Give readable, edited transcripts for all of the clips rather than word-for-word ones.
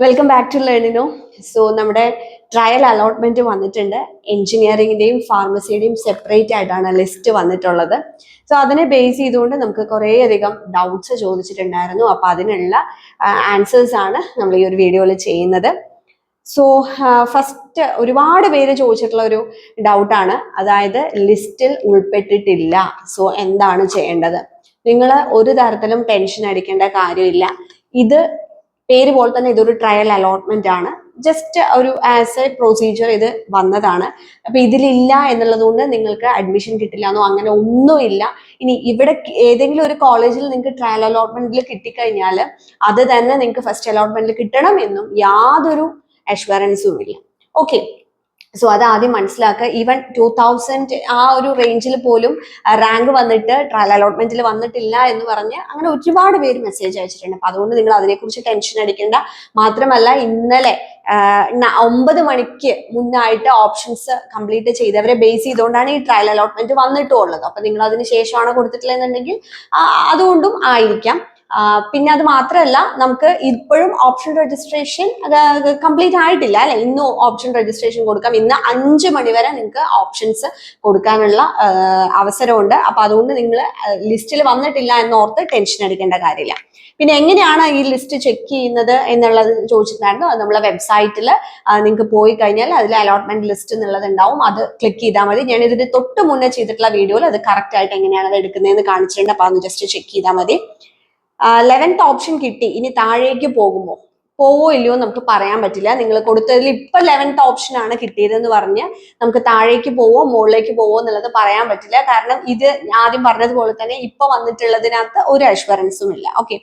Welcome back to ലേണിനോ. So നമ്മുടെ trial allotment വന്നിട്ടുണ്ട്. എഞ്ചിനീയറിംഗിന്റെയും ഫാർമസിയുടെയും സെപ്പറേറ്റ് ആയിട്ടാണ് ലിസ്റ്റ് വന്നിട്ടുള്ളത്. സോ അതിനെ ബേസ് ചെയ്തുകൊണ്ട് നമുക്ക് കുറേയധികം ഡൗട്ട്സ് ചോദിച്ചിട്ടുണ്ടായിരുന്നു. അപ്പൊ അതിനുള്ള ആൻസേഴ്സ് ആണ് നമ്മൾ ഈ ഒരു വീഡിയോയിൽ ചെയ്യുന്നത്. സോ ഫസ്റ്റ് ഒരുപാട് പേര് ചോദിച്ചിട്ടുള്ള ഒരു ഡൗട്ടാണ്, അതായത് ലിസ്റ്റിൽ ഉൾപ്പെട്ടിട്ടില്ല, സോ എന്താണ് ചെയ്യേണ്ടത്? നിങ്ങൾ ഒരു തരത്തിലും ടെൻഷൻ അടിക്കേണ്ട കാര്യമില്ല. ഇത് പേര് പോലെ തന്നെ ഇതൊരു ട്രയൽ അലോട്ട്മെന്റ് ആണ്. ജസ്റ്റ് ഒരു ആസ് എ പ്രൊസീജിയർ ഇത് വന്നതാണ്. അപ്പൊ ഇതിലില്ല എന്നുള്ളത് കൊണ്ട് നിങ്ങൾക്ക് അഡ്മിഷൻ കിട്ടില്ല എന്നോ അങ്ങനെ ഒന്നുമില്ല. ഇനി ഇവിടെ ഏതെങ്കിലും ഒരു കോളേജിൽ നിങ്ങൾക്ക് ട്രയൽ അലോട്ട്മെന്റിൽ കിട്ടിക്കഴിഞ്ഞാൽ അത് തന്നെ നിങ്ങൾക്ക് ഫസ്റ്റ് അലോട്ട്മെന്റിൽ കിട്ടണം എന്നും യാതൊരു അഷ്വറൻസും ഇല്ല. ഓക്കെ, സോ അത് ആദ്യം മനസ്സിലാക്കുക. ഈവൻ 2000 ആ ഒരു റേഞ്ചിൽ പോലും റാങ്ക് വന്നിട്ട് ട്രയൽ അലോട്ട്മെന്റിൽ വന്നിട്ടില്ല എന്ന് പറഞ്ഞ് അങ്ങനെ ഒരുപാട് പേര് മെസ്സേജ് അയച്ചിട്ടുണ്ട്. അപ്പൊ അതുകൊണ്ട് നിങ്ങൾ അതിനെക്കുറിച്ച് ടെൻഷൻ അടിക്കേണ്ട. മാത്രമല്ല, ഇന്നലെ 9 മണിക്ക് മുന്നായിട്ട് ഓപ്ഷൻസ് കംപ്ലീറ്റ് ചെയ്തവരെ ബേസ് ചെയ്തുകൊണ്ടാണ് ഈ ട്രയൽ അലോട്ട്മെന്റ് വന്നിട്ടുള്ളത്. അപ്പൊ നിങ്ങൾ അതിന് ശേഷമാണ് കൊടുത്തിട്ടില്ലെന്നുണ്ടെങ്കിൽ അതുകൊണ്ടും ആയിരിക്കാം. പിന്നെ അത് മാത്രമല്ല, നമുക്ക് ഇപ്പോഴും ഓപ്ഷൻ രജിസ്ട്രേഷൻ കംപ്ലീറ്റ് ആയിട്ടില്ല അല്ലെ? ഇന്ന് ഓപ്ഷൻ രജിസ്ട്രേഷൻ കൊടുക്കാം. ഇന്ന് 5 മണി വരെ നിങ്ങൾക്ക് ഓപ്ഷൻസ് കൊടുക്കാനുള്ള അവസരമുണ്ട്. അപ്പൊ അതുകൊണ്ട് നിങ്ങൾ ലിസ്റ്റിൽ വന്നിട്ടില്ല എന്നോർത്ത് ടെൻഷൻ അടിക്കേണ്ട കാര്യമില്ല. പിന്നെ എങ്ങനെയാണ് ഈ ലിസ്റ്റ് ചെക്ക് ചെയ്യുന്നത് എന്നുള്ളത് ചോദിച്ചിട്ടുണ്ടായിരുന്നു. അത് നമ്മളെ വെബ്സൈറ്റിൽ നിങ്ങൾക്ക് പോയി കഴിഞ്ഞാൽ അതിൽ അലോട്ട്മെന്റ് ലിസ്റ്റ് എന്നുള്ളത് ഉണ്ടാവും. അത് ക്ലിക്ക് ചെയ്താൽ മതി. ഞാൻ ഇതിന് തൊട്ട് മുന്നേ ചെയ്തിട്ടുള്ള വീഡിയോയിൽ അത് കറക്റ്റ് ആയിട്ട് എങ്ങനെയാണ് അത് എടുക്കുന്നതെന്ന് കാണിച്ചിട്ടുണ്ട്. അപ്പൊ അതൊന്ന് ജസ്റ്റ് ചെക്ക് ചെയ്താൽ മതി. 11th ഓപ്ഷൻ കിട്ടി, ഇനി താഴേക്ക് പോവോ ഇല്ലയോ നമുക്ക് പറയാൻ പറ്റില്ല. നിങ്ങൾ കൊടുത്തതിൽ ഇപ്പൊ 11th ഓപ്ഷൻ ആണ് കിട്ടിയതെന്ന് പറഞ്ഞ് നമുക്ക് താഴേക്ക് പോവോ മുകളിലേക്ക് പോവോ എന്നുള്ളത് പറയാൻ പറ്റില്ല. കാരണം ഇത് ആദ്യം പറഞ്ഞതുപോലെ തന്നെ ഇപ്പൊ വന്നിട്ടുള്ളതിനകത്ത് ഒരു അഷ്വറൻസും ഇല്ല. ഓക്കെ,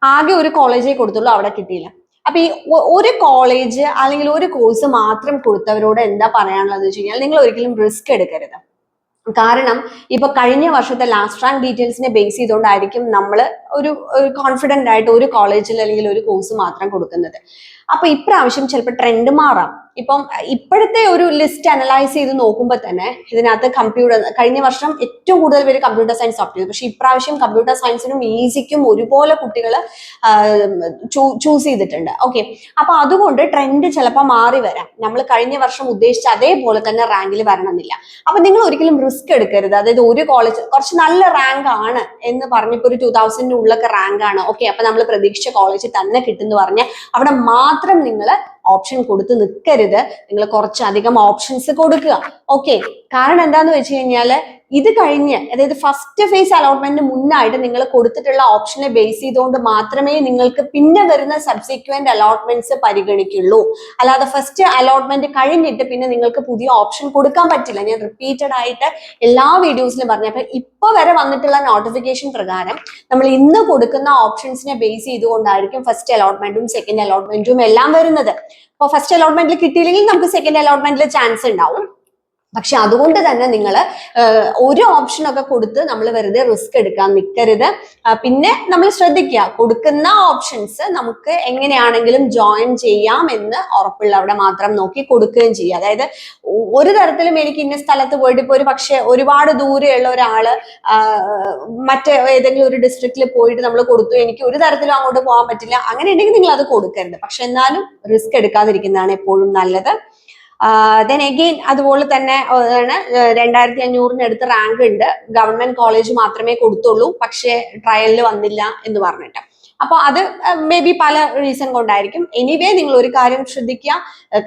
ആകെ ഒരു കോളേജേ കൊടുത്തുള്ളൂ, അവിടെ കിട്ടിയില്ല. അപ്പൊ ഈ ഒരു കോളേജ് അല്ലെങ്കിൽ ഒരു കോഴ്സ് മാത്രം കൊടുത്തവരോട് എന്താ പറയാനുള്ളത് വെച്ച് കഴിഞ്ഞാൽ, നിങ്ങൾ ഒരിക്കലും റിസ്ക് എടുക്കരുത്. കാരണം ഇപ്പൊ കഴിഞ്ഞ വർഷത്തെ ലാസ്റ്റ് റാങ്ക് ഡീറ്റെയിൽസിനെ ബേസ് ചെയ്തുകൊണ്ടായിരിക്കും നമ്മൾ ഒരു കോൺഫിഡന്റ് ആയിട്ട് ഒരു കോളേജിൽ അല്ലെങ്കിൽ ഒരു കോഴ്സ് മാത്രം കൊടുക്കുന്നത്. അപ്പൊ ഇപ്രാവശ്യം ചിലപ്പോൾ ട്രെൻഡ് മാറാം. ഇപ്പം ഇപ്പോഴത്തെ ഒരു ലിസ്റ്റ് അനലൈസ് ചെയ്ത് നോക്കുമ്പോൾ തന്നെ ഇതിനകത്ത് കഴിഞ്ഞ വർഷം ഏറ്റവും കൂടുതൽ പേര് കമ്പ്യൂട്ടർ സയൻസ് ഓപ്റ്റ് ചെയ്തു. പക്ഷെ ഇപ്രാവശ്യം കമ്പ്യൂട്ടർ സയൻസിനും ഈസിക്കും ഒരുപോലെ കുട്ടികൾ ചൂസ് ചെയ്തിട്ടുണ്ട്. ഓക്കെ, അപ്പൊ അതുകൊണ്ട് ട്രെൻഡ് ചിലപ്പോൾ മാറി വരാം. നമ്മൾ കഴിഞ്ഞ വർഷം ഉദ്ദേശിച്ച അതേപോലെ തന്നെ റാങ്കിൽ വരണമെന്നില്ല. അപ്പൊ നിങ്ങൾ ഒരിക്കലും റിസ്ക് എടുക്കരുത്. അതായത് ഒരു കോളേജ് കുറച്ച് നല്ല റാങ്ക് ആണ് എന്ന് പറഞ്ഞിപ്പോ ഒരു 2000 ഉള്ളൊക്കെ റാങ്ക് ആണ്, ഓക്കെ, അപ്പൊ നമ്മൾ പ്രതീക്ഷിച്ച കോളേജിൽ തന്നെ കിട്ടുമെന്ന് പറഞ്ഞ് അവിടെ മാത്രം നിങ്ങൾ ഓപ്ഷൻ കൊടുത്ത് നിൽക്കരുത്. നിങ്ങൾ കുറച്ചധികം ഓപ്ഷൻസ് കൊടുക്കുക. ഓക്കെ, കാരണം എന്താന്ന് വെച്ച് കഴിഞ്ഞാല് ഇത് കഴിഞ്ഞ്, അതായത് ഫസ്റ്റ് ഫേസ് അലോട്ട്മെന്റിന് മുന്നായിട്ട് നിങ്ങൾ കൊടുത്തിട്ടുള്ള ഓപ്ഷനെ ബേസ് ചെയ്തുകൊണ്ട് മാത്രമേ നിങ്ങൾക്ക് പിന്നെ വരുന്ന സബ്സിക്വന്റ് അലോട്ട്മെന്റ്സ് പരിഗണിക്കുള്ളൂ. അല്ലാതെ ഫസ്റ്റ് അലോട്ട്മെന്റ് കഴിഞ്ഞിട്ട് പിന്നെ നിങ്ങൾക്ക് പുതിയ ഓപ്ഷൻ കൊടുക്കാൻ പറ്റില്ല. ഞാൻ റിപ്പീറ്റഡ് ആയിട്ട് എല്ലാ വീഡിയോസിലും പറഞ്ഞു. അപ്പൊ ഇപ്പൊ വരെ വന്നിട്ടുള്ള നോട്ടിഫിക്കേഷൻ പ്രകാരം നമ്മൾ ഇന്ന് കൊടുക്കുന്ന ഓപ്ഷൻസിനെ ബേസ് ചെയ്തുകൊണ്ടായിരിക്കും ഫസ്റ്റ് അലോട്ട്മെന്റും സെക്കൻഡ് അലോട്ട്മെന്റും എല്ലാം വരുന്നത്. അപ്പൊ ഫസ്റ്റ് അലോട്ട്മെന്റിൽ കിട്ടിയില്ലെങ്കിൽ നമുക്ക് സെക്കൻഡ് അലോട്ട്മെന്റിൽ ചാൻസ് ഉണ്ടാവും. പക്ഷെ അതുകൊണ്ട് തന്നെ നിങ്ങൾ ഒരു ഓപ്ഷൻ ഒക്കെ കൊടുത്ത് നമ്മൾ വെറുതെ റിസ്ക് എടുക്കാൻ നിൽക്കരുത്. പിന്നെ നമ്മൾ ശ്രദ്ധിക്കുക, കൊടുക്കുന്ന ഓപ്ഷൻസ് നമുക്ക് എങ്ങനെയാണെങ്കിലും ജോയിൻ ചെയ്യാം എന്ന് ഉറപ്പുള്ളവിടെ മാത്രം നോക്കി കൊടുക്കുകയും ചെയ്യുക. അതായത് ഒരു തരത്തിലും എനിക്ക് ഇന്ന സ്ഥലത്ത് പോയിട്ട് ഇപ്പൊ ഒരു പക്ഷെ ഒരുപാട് ദൂരെയുള്ള ഒരാള് ഏതെങ്കിലും ഒരു ഡിസ്ട്രിക്റ്റിൽ പോയിട്ട് നമ്മൾ കൊടുത്തു, എനിക്ക് ഒരു തരത്തിലും അങ്ങോട്ട് പോകാൻ പറ്റില്ല, അങ്ങനെ ഉണ്ടെങ്കിൽ നിങ്ങൾ അത് കൊടുക്കരുത്. പക്ഷെ എന്നാലും റിസ്ക് എടുക്കാതിരിക്കുന്നതാണ് എപ്പോഴും നല്ലത്. ദെൻ അഗെയിൻ അതുപോലെ തന്നെ 2500 അടുത്ത് റാങ്ക് ഉണ്ട്. ഗവൺമെന്റ് കോളേജ് മാത്രമേ കൊടുത്തുള്ളൂ, പക്ഷേ ട്രയലിൽ വന്നില്ല എന്ന് പറഞ്ഞിട്ട്. അപ്പൊ അത് മേ ബി പല റീസൺ കൊണ്ടായിരിക്കും. എനിവേ നിങ്ങൾ ഒരു കാര്യം ശ്രദ്ധിക്കുക,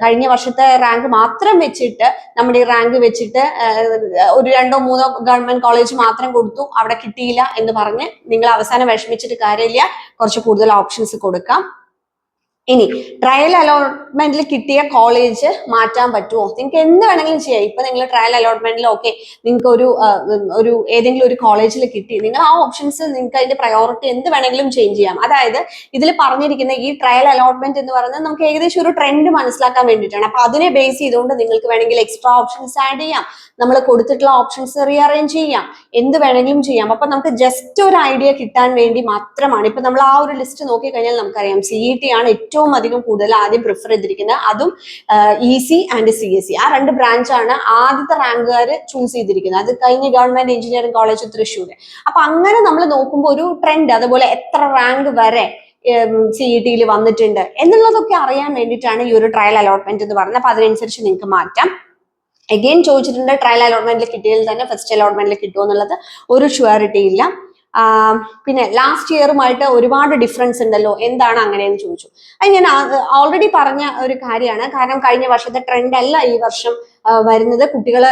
കഴിഞ്ഞ വർഷത്തെ റാങ്ക് മാത്രം വെച്ചിട്ട് നമ്മുടെ ഈ റാങ്ക് വെച്ചിട്ട് ഒരു 2-3 ഗവൺമെന്റ് കോളേജ് മാത്രം കൊടുത്തു, അവിടെ കിട്ടിയില്ല എന്ന് പറഞ്ഞ് നിങ്ങൾ അവസാനം വിഷമിച്ചിട്ട് കാര്യമില്ല. കുറച്ച് കൂടുതൽ ഓപ്ഷൻസ് കൊടുക്കാം. ഇനി ട്രയൽ അലോട്ട്മെന്റിൽ കിട്ടിയ കോളേജ് മാറ്റാൻ പറ്റുമോ? നിങ്ങൾക്ക് എന്ത് വേണമെങ്കിലും ചെയ്യാം. ഇപ്പൊ നിങ്ങൾ ട്രയൽ അലോട്ട്മെന്റിൽ ഓക്കെ, നിങ്ങൾക്ക് ഒരു ഏതെങ്കിലും ഒരു കോളേജിൽ കിട്ടി, നിങ്ങൾ ആ ഓപ്ഷൻസ് നിങ്ങൾക്ക് അതിന്റെ പ്രയോറിറ്റി എന്ത് വേണമെങ്കിലും ചേഞ്ച് ചെയ്യാം. അതായത് ഇതിൽ പറഞ്ഞിരിക്കുന്ന ഈ ട്രയൽ അലോട്ട്മെന്റ് എന്ന് പറയുന്നത് നമുക്ക് ഏകദേശം ഒരു ട്രെൻഡ് മനസ്സിലാക്കാൻ വേണ്ടിയിട്ടാണ്. അപ്പൊ അതിനെ ബേസ് ചെയ്തുകൊണ്ട് നിങ്ങൾക്ക് വേണമെങ്കിൽ എക്സ്ട്രാ ഓപ്ഷൻസ് ആഡ് ചെയ്യാം, നമ്മൾ കൊടുത്തിട്ടുള്ള ഓപ്ഷൻസ് റീഅറേഞ്ച് ചെയ്യാം, എന്ത് വേണമെങ്കിലും ചെയ്യാം. അപ്പൊ നമുക്ക് ജസ്റ്റ് ഒരു ഐഡിയ കിട്ടാൻ വേണ്ടി മാത്രമാണ്. ഇപ്പൊ നമ്മൾ ആ ഒരു ലിസ്റ്റ് നോക്കി കഴിഞ്ഞാൽ നമുക്കറിയാം CET ആണ് ഏറ്റവും അധികം കൂടുതൽ ആദ്യം പ്രിഫർ ചെയ്തിരിക്കുന്നത്. അതും EC ആൻഡ് CSE, ആ 2 ബ്രാഞ്ചാണ് ആദ്യത്തെ റാങ്കുകാർ ചൂസ് ചെയ്തിരിക്കുന്നത്. അത് കഴിഞ്ഞ് ഗവൺമെന്റ് എഞ്ചിനീയറിംഗ് കോളേജ് തൃശ്ശൂർ. അപ്പൊ അങ്ങനെ നമ്മൾ നോക്കുമ്പോൾ ഒരു ട്രെൻഡ്, അതുപോലെ എത്ര റാങ്ക് വരെ CET വന്നിട്ടുണ്ട് എന്നുള്ളതൊക്കെ അറിയാൻ വേണ്ടിയിട്ടാണ് ഈ ഒരു ട്രയൽ അലോട്ട്മെന്റ് എന്ന് പറയുന്നത്. അപ്പൊ അതിനനുസരിച്ച് നിങ്ങൾക്ക് മാറ്റാം. അഗെയിൻ ചോദിച്ചിട്ടുണ്ട് ട്രയൽ അലോട്ട്മെന്റിൽ കിട്ടിയതിൽ തന്നെ ഫസ്റ്റ് അലോട്ട്മെന്റിൽ കിട്ടുമോ എന്നുള്ളത് ഒരു ഷുവറിറ്റി ഇല്ല. പിന്നെ ലാസ്റ്റ് ഇയറുമായിട്ട് ഒരുപാട് ഡിഫറൻസ് ഉണ്ടല്ലോ, എന്താണ് അങ്ങനെയെന്ന് ചോദിച്ചു. അത് ഞാൻ ഓൾറെഡി പറഞ്ഞ ഒരു കാര്യമാണ്. കാരണം കഴിഞ്ഞ വർഷത്തെ ട്രെൻഡ് അല്ല ഈ വർഷം വരുന്നത്. കുട്ടികൾ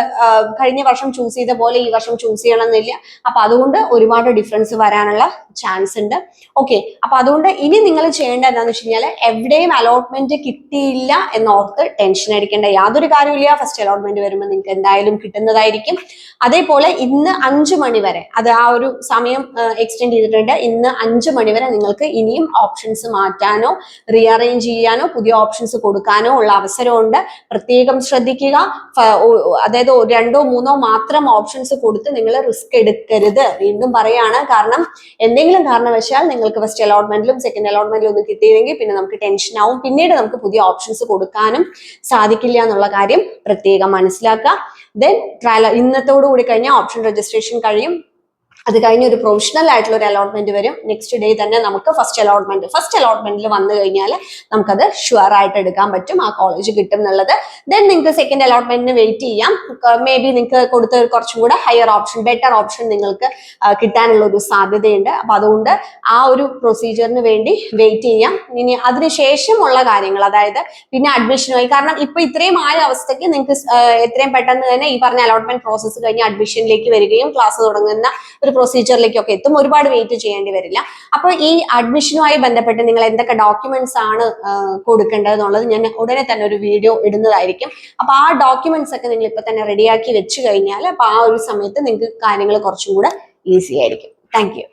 കഴിഞ്ഞ വർഷം ചൂസ് ചെയ്ത പോലെ ഈ വർഷം ചൂസ് ചെയ്യണമെന്നില്ല. അപ്പൊ അതുകൊണ്ട് ഒരുപാട് ഡിഫറൻസ് വരാനുള്ള ചാൻസ് ഉണ്ട്. ഓക്കെ, അപ്പൊ അതുകൊണ്ട് ഇനി നിങ്ങൾ ചെയ്യേണ്ടത് എന്താണെന്ന് വെച്ച് കഴിഞ്ഞാൽ എവിടെയും അലോട്ട്മെന്റ് കിട്ടിയില്ല എന്നോർത്ത് ടെൻഷൻ അടിക്കേണ്ട യാതൊരു കാര്യമില്ല. ഫസ്റ്റ് അലോട്ട്മെന്റ് വരുമ്പോൾ നിങ്ങൾക്ക് എന്തായാലും കിട്ടുന്നതായിരിക്കും. അതേപോലെ ഇന്ന് 5 മണി വരെ, അത് ആ ഒരു സമയം എക്സ്റ്റെൻഡ് ചെയ്തിട്ടുണ്ട്. ഇന്ന് 5 മണി വരെ നിങ്ങൾക്ക് ഇനിയും ഓപ്ഷൻസ് മാറ്റാനോ റീഅറേഞ്ച് ചെയ്യാനോ പുതിയ ഓപ്ഷൻസ് കൊടുക്കാനോ ഉള്ള അവസരമുണ്ട്. പ്രത്യേകം ശ്രദ്ധിക്കുക. അതായത് 2 or 3 മാത്രം ഓപ്ഷൻസ് കൊടുത്ത് നിങ്ങൾ റിസ്ക് എടുക്കരുത്. വീണ്ടും പറയാണ്, കാരണം എന്തെങ്കിലും കാരണവശാൽ നിങ്ങൾക്ക് ഫസ്റ്റ് അലോട്ട്മെന്റിലും സെക്കൻഡ് അലോട്ട്മെന്റിലും ഒന്നും കിട്ടിയില്ലെങ്കിൽ പിന്നെ നമുക്ക് ടെൻഷൻ ആവും. പിന്നീട് നമുക്ക് പുതിയ ഓപ്ഷൻസ് കൊടുക്കാനും സാധിക്കില്ല എന്നുള്ള കാര്യം പ്രത്യേകം മനസ്സിലാക്കുക. ദെൻ ട്രയൽ ഇന്നത്തോടു കൂടി കഴിഞ്ഞാൽ ഓപ്ഷൻ രജിസ്ട്രേഷൻ കഴിയും. അത് കഴിഞ്ഞ് ഒരു പ്രൊഫഷണൽ ആയിട്ടുള്ള ഒരു അലോട്ട്മെന്റ് വരും. നെക്സ്റ്റ് ഡേ തന്നെ നമുക്ക് ഫസ്റ്റ് അലോട്ട്മെന്റിൽ വന്നു കഴിഞ്ഞാൽ നമുക്കത് ഷുവർ ആയിട്ട് എടുക്കാൻ പറ്റും, ആ കോളേജ് കിട്ടും എന്നുള്ളത്. ദെൻ നിങ്ങൾക്ക് സെക്കൻഡ് അലോട്ട്മെന്റിന് വെയിറ്റ് ചെയ്യാം. മേ ബി നിങ്ങൾക്ക് കൊടുത്ത കുറച്ചും കൂടെ ഹയർ ഓപ്ഷൻ, ബെറ്റർ ഓപ്ഷൻ നിങ്ങൾക്ക് കിട്ടാനുള്ള ഒരു സാധ്യതയുണ്ട്. അപ്പൊ അതുകൊണ്ട് ആ ഒരു പ്രൊസീജിയറിന് വേണ്ടി വെയിറ്റ് ചെയ്യാം. ഇനി അതിനുശേഷമുള്ള കാര്യങ്ങൾ, അതായത് പിന്നെ അഡ്മിഷനുമായി, കാരണം ഇപ്പൊ ഇത്രയും ആയ അവസ്ഥയ്ക്ക് നിങ്ങൾക്ക് എത്രയും പെട്ടെന്ന് തന്നെ ഈ പറഞ്ഞ അലോട്ട്മെന്റ് പ്രോസസ്സ് കഴിഞ്ഞ് അഡ്മിഷനിലേക്ക് വരികയും ക്ലാസ് തുടങ്ങുന്ന ഒരു പ്രൊസീജിയറിലേക്കൊക്കെ എത്തും. ഒരുപാട് വെയിറ്റ് ചെയ്യേണ്ടി വരില്ല. അപ്പോൾ ഈ അഡ്മിഷനുമായി ബന്ധപ്പെട്ട് നിങ്ങൾ എന്തൊക്കെ ഡോക്യുമെന്റ്സ് ആണ് കൊടുക്കേണ്ടത് എന്നുള്ളത് ഞാൻ ഉടനെ തന്നെ ഒരു വീഡിയോ ഇടുന്നതായിരിക്കും. അപ്പൊ ആ ഡോക്യുമെന്റ്സ് ഒക്കെ നിങ്ങൾ ഇപ്പൊ തന്നെ റെഡിയാക്കി വെച്ച് കഴിഞ്ഞാൽ അപ്പൊ ആ ഒരു സമയത്ത് നിങ്ങൾക്ക് കാര്യങ്ങൾ കുറച്ചും കൂടെ ഈസി ആയിരിക്കും. Thank you.